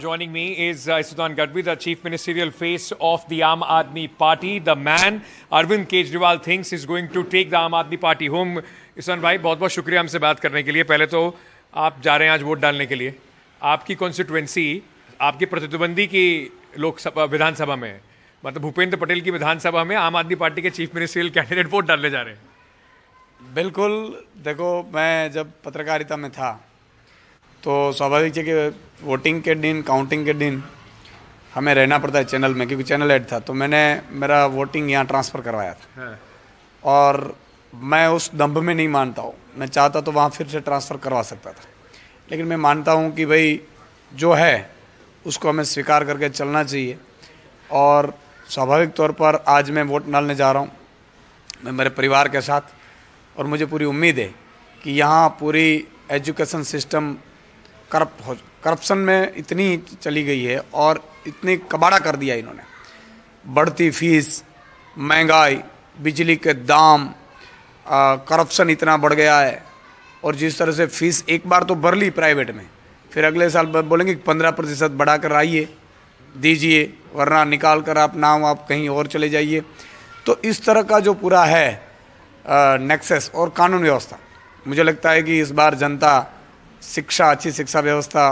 joining me is Isudan Gadvi, the chief ministerial face of the Aam Aadmi Party. The man Arvind Kejriwal thinks is going to take the Aam Aadmi Party home. isudan भाई बहुत बहुत शुक्रिया हमसे बात करने के लिए. पहले तो आप जा रहे हैं आज वोट डालने के लिए. आपकी कॉन्स्टिट्यूएंसी आपके प्रतिद्वंदी की लोकसभा विधानसभा में, मतलब भूपेंद्र पटेल की विधानसभा में आम आदमी पार्टी के चीफ मिनिस्ट्रियल कैंडिडेट वोट डालने जा रहे हैं. बिल्कुल. देखो, मैं जब पत्रकारिता में था तो स्वाभाविक है कि वोटिंग के दिन, काउंटिंग के दिन हमें रहना पड़ता है चैनल में, क्योंकि चैनल हेड था. तो मैंने मेरा वोटिंग यहाँ ट्रांसफ़र करवाया था. और मैं उस दंभ में नहीं मानता हूँ. मैं चाहता तो वहाँ फिर से ट्रांसफ़र करवा सकता था, लेकिन मैं मानता हूँ कि भाई जो है उसको हमें स्वीकार करके चलना चाहिए. और स्वाभाविक तौर पर आज मैं वोट डालने जा रहा हूँ, मैं मेरे परिवार के साथ. और मुझे पूरी उम्मीद है कि यहाँ पूरी एजुकेशन सिस्टम करप्शन में इतनी चली गई है और इतनी कबाड़ा कर दिया इन्होंने. बढ़ती फीस, महंगाई, बिजली के दाम, करप्शन इतना बढ़ गया है. और जिस तरह से फीस एक बार तो भर ली प्राइवेट में, फिर अगले साल बोलेंगे 15% बढ़ा कर आइए दीजिए, वरना निकाल कर आप नाम आप कहीं और चले जाइए. तो इस तरह का जो पूरा है नेक्सस और कानून व्यवस्था, मुझे लगता है कि इस बार जनता शिक्षा, अच्छी शिक्षा व्यवस्था,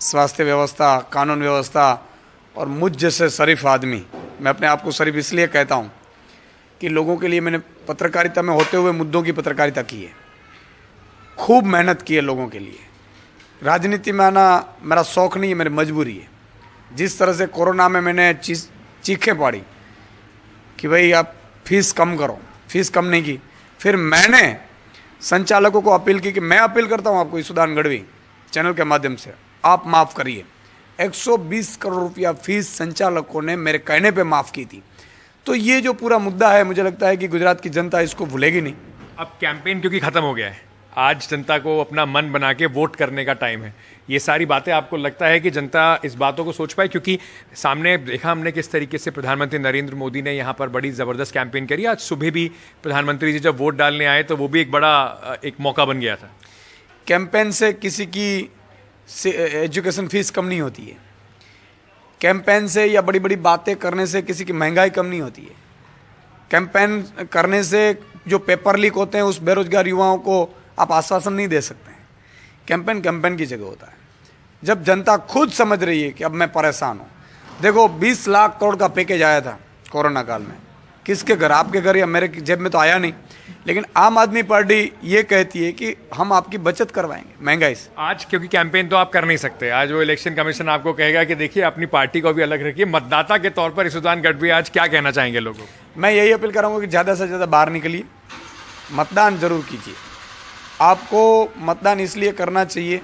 स्वास्थ्य व्यवस्था, कानून व्यवस्था और मुझ जैसे शरीफ आदमी, मैं अपने आप को शरीफ इसलिए कहता हूँ कि लोगों के लिए मैंने पत्रकारिता में होते हुए मुद्दों की पत्रकारिता की है, खूब मेहनत की है लोगों के लिए. राजनीति में आना मेरा शौक़ नहीं है, मेरी मजबूरी है. जिस तरह से कोरोना में मैंने चीखें पाड़ी कि भाई आप फीस कम करो, फीस कम नहीं की. फिर मैंने संचालकों को अपील की कि मैं अपील करता हूं आपको isudan गढ़वी चैनल के माध्यम से, आप माफ़ करिए. 120 करोड़ रुपया फीस संचालकों ने मेरे कहने पे माफ़ की थी. तो ये जो पूरा मुद्दा है, मुझे लगता है कि गुजरात की जनता इसको भूलेगी नहीं. अब कैंपेन क्योंकि ख़त्म हो गया है, आज जनता को अपना मन बना के वोट करने का टाइम है. ये सारी बातें आपको लगता है कि जनता इस बातों को सोच पाए? क्योंकि सामने देखा हमने किस तरीके से प्रधानमंत्री नरेंद्र मोदी ने यहाँ पर बड़ी ज़बरदस्त कैंपेन करी. आज सुबह भी प्रधानमंत्री जी जब वोट डालने आए तो वो भी एक बड़ा एक मौका बन गया था. कैंपेन से किसी की एजुकेशन फीस कम नहीं होती है. कैंपेन से या बड़ी बड़ी बातें करने से किसी की महंगाई कम नहीं होती है. कैंपेन करने से जो पेपर लीक होते हैं उस बेरोजगार युवाओं को आप आश्वासन नहीं दे सकते हैं. कैंपेन की जगह होता है जब जनता खुद समझ रही है कि अब मैं परेशान हूँ. देखो, 20 लाख करोड़ का पैकेज आया था कोरोना काल में. किसके घर? आपके घर या मेरे जेब में तो आया नहीं. लेकिन आम आदमी पार्टी ये कहती है कि हम आपकी बचत करवाएंगे महंगाई से. आज क्योंकि कैंपेन तो आप कर नहीं सकते, आज वो इलेक्शन कमीशन आपको कहेगा कि देखिए अपनी पार्टी को भी अलग रखिए. मतदाता के तौर पर isudan गढ़वी आज क्या कहना चाहेंगे लोगों को? मैं यही अपील करूँगा कि ज़्यादा से ज़्यादा बाहर निकलिए, मतदान जरूर कीजिए. आपको मतदान इसलिए करना चाहिए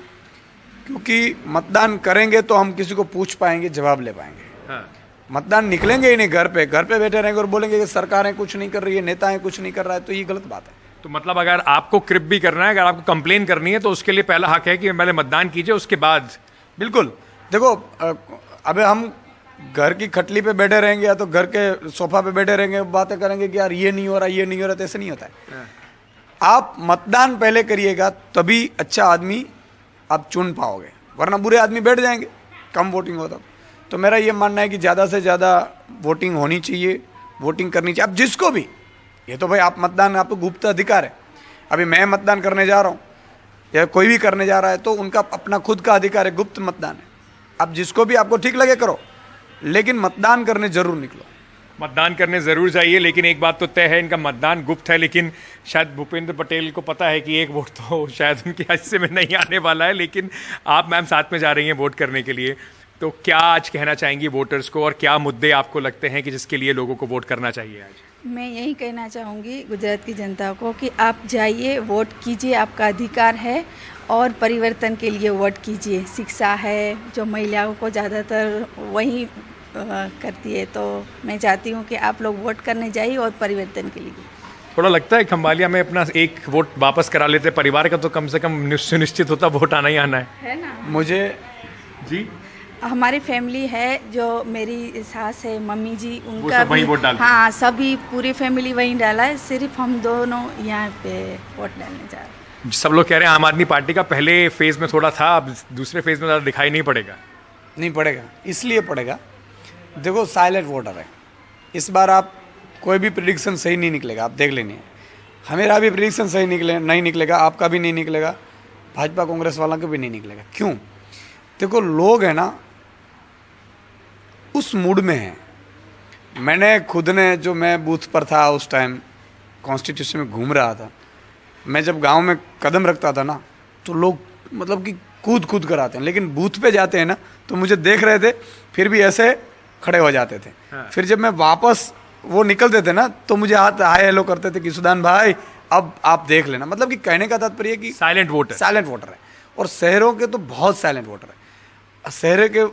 क्योंकि मतदान करेंगे तो हम किसी को पूछ पाएंगे, जवाब ले पाएंगे. हाँ. मतदान निकलेंगे ही नहीं, घर पे बैठे रहेंगे और बोलेंगे कि सरकारें कुछ नहीं कर रही है, नेताएं कुछ नहीं कर रहा है, तो ये गलत बात है. तो मतलब अगर आपको क्रिप भी करना है, अगर आपको कंप्लेन करनी है तो उसके लिए पहला हक है कि पहले मतदान कीजिए, उसके बाद. बिल्कुल. देखो, अबे हम घर की खटली पे बैठे रहेंगे या तो घर के सोफा पे बैठे रहेंगे, बातें करेंगे कि यार ये नहीं हो रहा, ये नहीं हो रहा, तो ऐसे नहीं होता है. आप मतदान पहले करिएगा तभी अच्छा आदमी आप चुन पाओगे, वरना बुरे आदमी बैठ जाएंगे, कम वोटिंग होता. तो मेरा ये मानना है कि ज़्यादा से ज़्यादा वोटिंग होनी चाहिए, वोटिंग करनी चाहिए. अब जिसको भी, ये तो भाई आप मतदान, आपको गुप्त अधिकार है. अभी मैं मतदान करने जा रहा हूँ या कोई भी करने जा रहा है तो उनका अपना खुद का अधिकार है, गुप्त मतदान है. अब जिसको भी आपको ठीक लगे करो, लेकिन मतदान करने जरूर निकलो. मतदान करने ज़रूर चाहिए, लेकिन एक बात तो तय है, इनका मतदान गुप्त है. लेकिन शायद भूपेंद्र पटेल को पता है कि एक वोट तो शायद उनके हिस्से में नहीं आने वाला है. लेकिन आप मैम साथ में जा रही हैं वोट करने के लिए, तो क्या आज कहना चाहेंगी वोटर्स को और क्या मुद्दे आपको लगते हैं कि जिसके लिए लोगों को वोट करना चाहिए आज? मैं यही कहना चाहूँगी गुजरात की जनता को कि आप जाइए, वोट कीजिए, आपका अधिकार है. और परिवर्तन के लिए वोट कीजिए. शिक्षा है जो महिलाओं को ज़्यादातर वही करती है, तो मैं चाहती हूँ कि आप लोग वोट करने जाइए और परिवर्तन के लिए. थोड़ा लगता है खंभालिया में अपना एक वोट वापस करा लेते, परिवार का तो कम से कम सुनिश्चित होता वोट आना ही आना है ना. मुझे जी, हमारी फैमिली है, जो मेरी सास है, मम्मी जी, उनका वही वोट डालते हैं. हाँ, सभी पूरी फैमिली वहीं डाला है. सिर्फ हम दोनों यहाँ पे वोट डालने जा रहे हैं. सब लोग कह रहे हैं आम आदमी पार्टी का पहले फेज में थोड़ा था, अब दूसरे फेज में ज़्यादा दिखाई नहीं पड़ेगा. नहीं पड़ेगा, इसलिए पड़ेगा, देखो साइलेंट वोटर है। इस बार आप कोई भी प्रिडिक्शन सही नहीं निकलेगा, आप देख लेनी है। हमेरा भी प्रिडिक्शन सही नहीं निकलेगा, आपका भी नहीं निकलेगा, भाजपा कांग्रेस वालों का भी नहीं निकलेगा। क्यों? देखो लोग है ना उस मूड में हैं। मैंने खुद ने, जो मैं बूथ पर था उस टाइम कॉन्स्टिट्यूशन में घूम रहा था, मैं जब गांव में कदम रखता था ना तो लोग मतलब कि कूद कर आते हैं, लेकिन बूथ पे जाते हैं ना तो मुझे देख रहे थे फिर भी ऐसे खड़े हो जाते थे। हाँ। फिर जब मैं वापस वो निकलते थे ना तो मुझे हाथ हाय हेलो करते थे कि सुदान भाई अब आप देख लेना। मतलब कि कहने का तात्पर्य कि साइलेंट वोटर। साइलेंट वोटर है। और शहरों के तो बहुत साइलेंट वोटर है।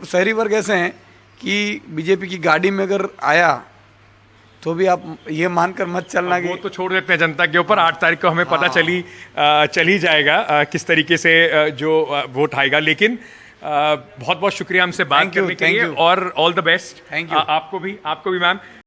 शहरी वर्ग ऐसे हैं कि बीजेपी की गाड़ी में अगर आया तो भी आप ये मानकर मत चलना कि वो तो छोड़ देते हैं जनता के ऊपर। 8 तारीख को हमें पता चल ही जाएगा किस तरीके से जो वोट आएगा। लेकिन बहुत बहुत शुक्रिया हमसे बात Thank you, करने के thank लिए you. और all the best. Thank you. आपको भी मैम।